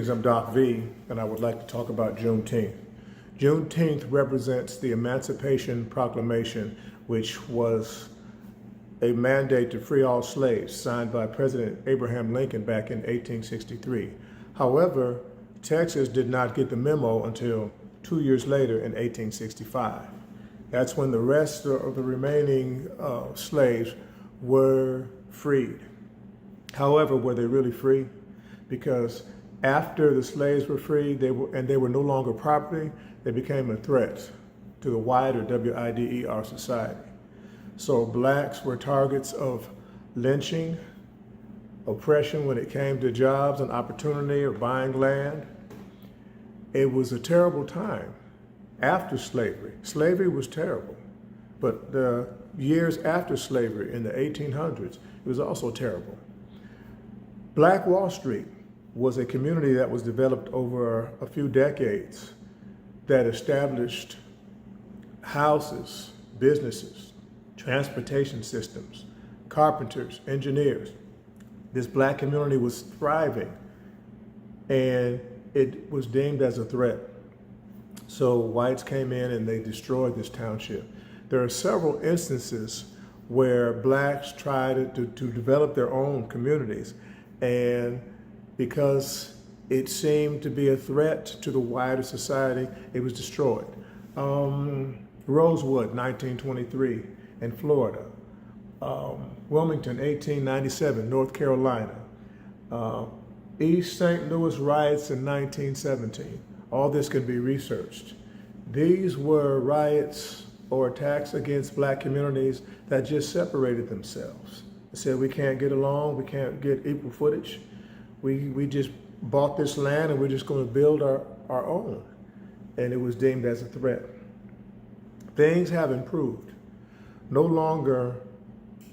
Greetings, I'm Doc V, and I would like to talk about Juneteenth. Juneteenth represents the Emancipation Proclamation, which was a mandate to free all slaves signed by President Abraham Lincoln back in 1863. However, Texas did not get the memo until 2 years later in 1865. That's when the rest of the remaining slaves were freed. However, were they really free? Because after the slaves were freed, they were no longer property, they became a threat to the wider WIDER society. So blacks were targets of lynching, oppression when it came to jobs and opportunity or buying land. It was a terrible time after slavery. Slavery was terrible, but the years after slavery in the 1800s, it was also terrible. Black Wall Street was a community that was developed over a few decades that established houses, businesses, transportation systems, carpenters, engineers. This black community was thriving and it was deemed as a threat. So whites came in and they destroyed this township. There are several instances where blacks tried to develop their own communities, and because it seemed to be a threat to the wider society, it was destroyed. Rosewood, 1923 in Florida. Wilmington, 1897, North Carolina. East St. Louis riots in 1917. All this can be researched. These were riots or attacks against black communities that just separated themselves. They said, we can't get along, we can't get equal footage. We just bought this land and we're just going to build our own. And it was deemed as a threat. Things have improved. No longer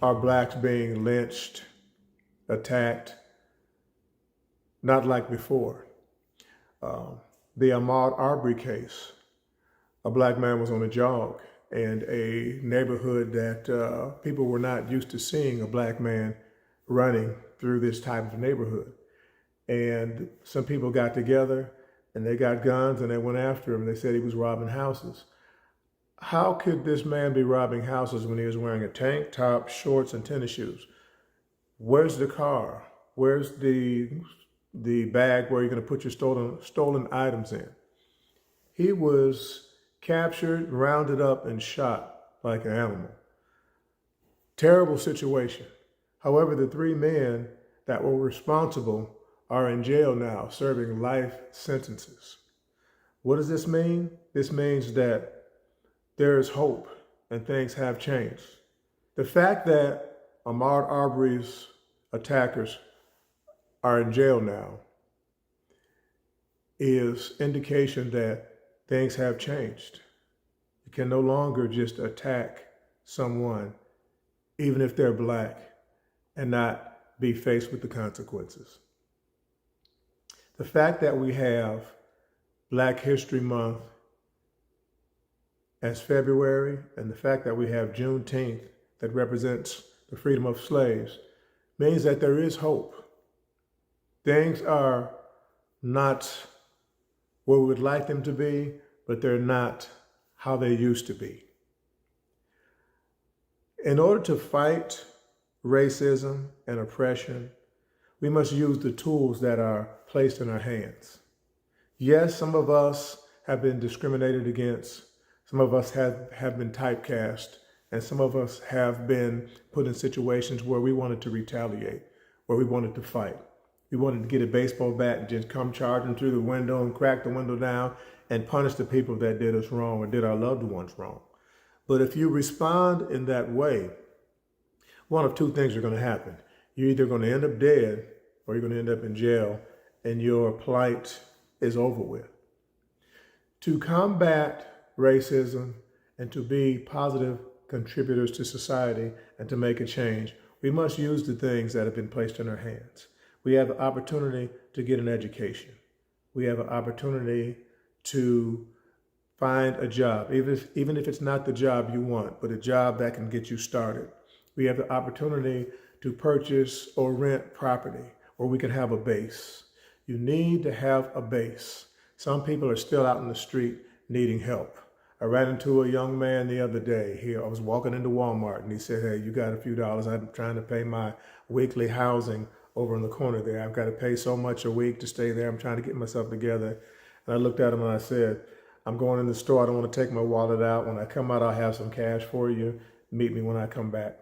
are blacks being lynched, attacked, not like before. The Ahmaud Arbery case, a black man was on a jog in a neighborhood that people were not used to seeing a black man running through this type of neighborhood. And some people got together and they got guns and they went after him. They said he was robbing houses. How could this man be robbing houses when he was wearing a tank top, shorts, and tennis shoes? Where's the car? Where's the bag where you're going to put your stolen items in? He was captured, rounded up, and shot like an animal. Terrible situation. However, the three men that were responsible are in jail now, serving life sentences. What does this mean? This means that there is hope and things have changed. The fact that Ahmaud Arbery's attackers are in jail now is indication that things have changed. You can no longer just attack someone, even if they're black, and not be faced with the consequences. The fact that we have Black History Month as February, and the fact that we have Juneteenth that represents the freedom of slaves, means that there is hope. Things are not where we would like them to be, but they're not how they used to be. In order to fight racism and oppression, we must use the tools that are placed in our hands. Yes, some of us have been discriminated against, some of us have been typecast, and some of us have been put in situations where we wanted to retaliate, where we wanted to fight. We wanted to get a baseball bat and just come charging through the window and crack the window down and punish the people that did us wrong or did our loved ones wrong. But if you respond in that way, one of two things are going to happen. You're either going to end up dead or you're going to end up in jail and your plight is over with. To combat racism and to be positive contributors to society and to make a change, we must use the things that have been placed in our hands. We have an opportunity to get an education. We have an opportunity to find a job, even if it's not the job you want, but a job that can get you started. We have the opportunity to purchase or rent property, or we can have a base. You need to have a base. Some people are still out in the street needing help. I ran into a young man the other day. I was walking into Walmart and he said, hey, you got a few dollars? I'm trying to pay my weekly housing over in the corner there. I've got to pay so much a week to stay there. I'm trying to get myself together. And I looked at him and I said, I'm going in the store. I don't want to take my wallet out. When I come out, I'll have some cash for you. Meet me when I come back.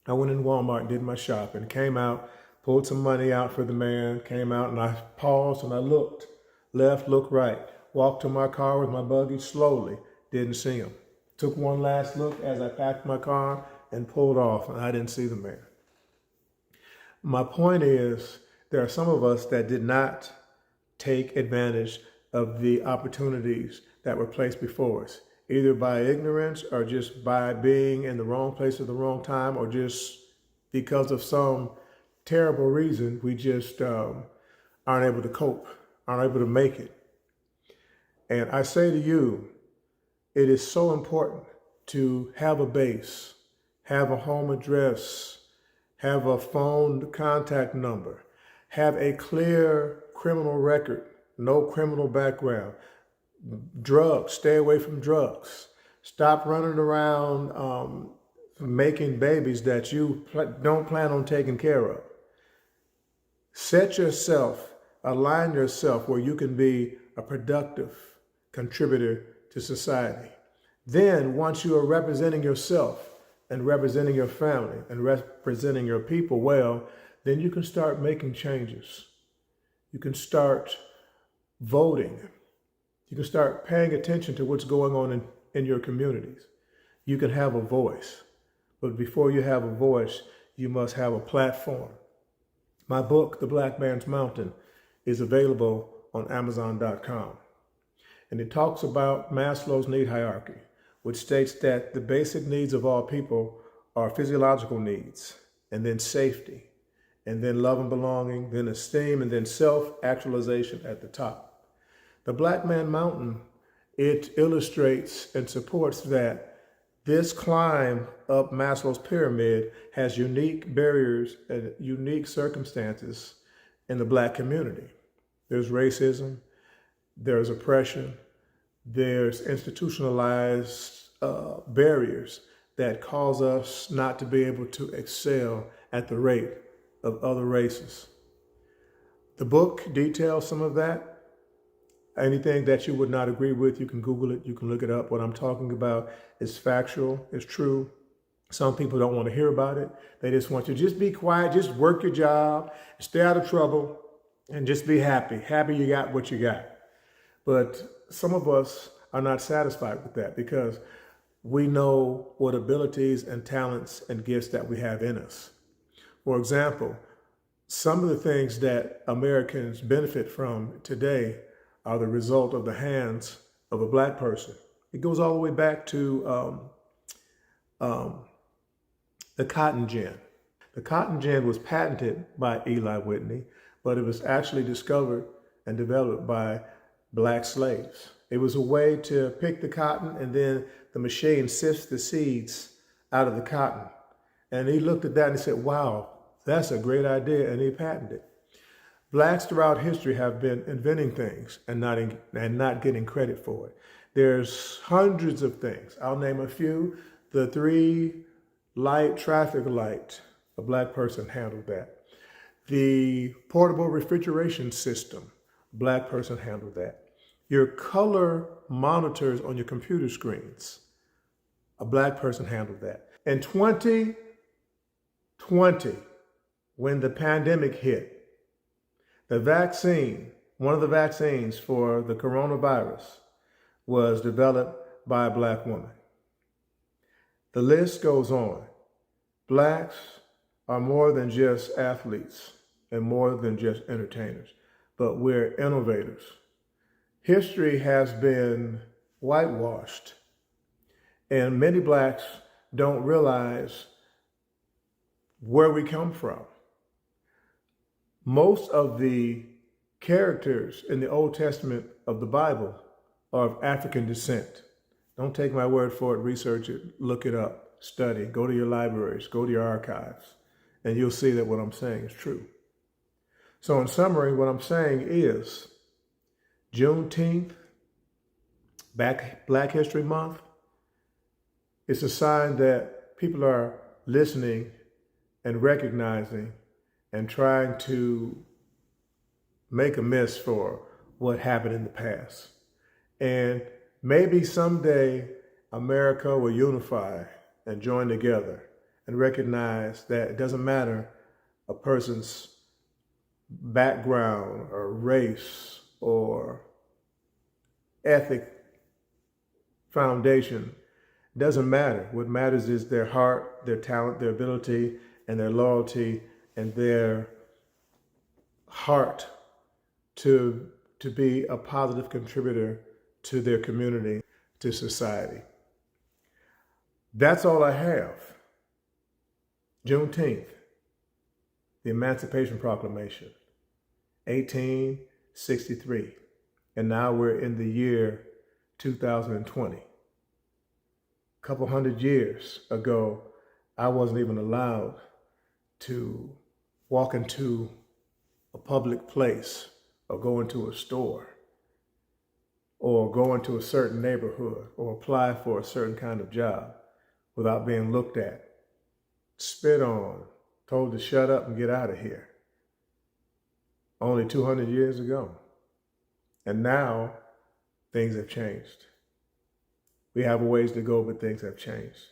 I went in Walmart, did my shopping, came out, pulled some money out for the man, came out and I paused and I looked, left, looked right, walked to my car with my buggy slowly, didn't see him. Took one last look as I packed my car and pulled off and I didn't see the man. My point is, there are some of us that did not take advantage of the opportunities that were placed before us, either by ignorance or just by being in the wrong place at the wrong time, or just because of some terrible reason, we just aren't able to cope, aren't able to make it. And I say to you, it is so important to have a base, have a home address, have a phone contact number, have a clear criminal record, no criminal background. Drugs, stay away from drugs. Stop running around making babies that you don't plan on taking care of. Set yourself, align yourself where you can be a productive contributor to society. Then once you are representing yourself and representing your family and representing your people well, then you can start making changes. You can start voting. You can start paying attention to what's going on in your communities. You can have a voice, but before you have a voice, you must have a platform. My book, The Black Man's Mountain, is available on Amazon.com. And it talks about Maslow's need hierarchy, which states that the basic needs of all people are physiological needs, and then safety, and then love and belonging, then esteem, and then self-actualization at the top. The Black Man Mountain, it illustrates and supports that this climb up Maslow's pyramid has unique barriers and unique circumstances in the Black community. There's racism, there's oppression, there's institutionalized barriers that cause us not to be able to excel at the rate of other races. The book details some of that. Anything that you would not agree with, you can Google it, you can look it up. What I'm talking about is factual, it's true. Some people don't want to hear about it. They just want you to just be quiet, just work your job, stay out of trouble, and just be happy. Happy you got what you got. But some of us are not satisfied with that because we know what abilities and talents and gifts that we have in us. For example, some of the things that Americans benefit from today are the result of the hands of a Black person. It goes all the way back to the cotton gin. The cotton gin was patented by Eli Whitney, but it was actually discovered and developed by Black slaves. It was a way to pick the cotton and then the machine sifts the seeds out of the cotton. And he looked at that and he said, wow, that's a great idea, and he patented it. Blacks throughout history have been inventing things and not getting credit for it. There's hundreds of things. I'll name a few. The 3-light traffic light, a Black person handled that. The portable refrigeration system, a Black person handled that. Your color monitors on your computer screens, a Black person handled that. In 2020, when the pandemic hit, the vaccine, one of the vaccines for the coronavirus, was developed by a Black woman. The list goes on. Blacks are more than just athletes and more than just entertainers, but we're innovators. History has been whitewashed, and many Blacks don't realize where we come from. Most of the characters in the Old Testament of the Bible are of African descent. Don't take my word for it, research it, look it up, study, go to your libraries, go to your archives, and you'll see that what I'm saying is true. So in summary, what I'm saying is Juneteenth, Black History Month, it's a sign that people are listening and recognizing and trying to make amends for what happened in the past. And maybe someday America will unify and join together and recognize that it doesn't matter a person's background or race or ethnic foundation. It doesn't matter. What matters is their heart, their talent, their ability, and their loyalty, and their heart to be a positive contributor to their community, to society. That's all I have. Juneteenth, the Emancipation Proclamation, 1863. And now we're in the year 2020. A couple hundred years ago, I wasn't even allowed to walk into a public place or go into a store or go into a certain neighborhood or apply for a certain kind of job without being looked at, spit on, told to shut up and get out of here. Only 200 years ago. And now things have changed. We have a ways to go, but things have changed.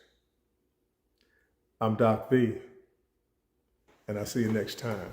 I'm Doc V, and I'll see you next time.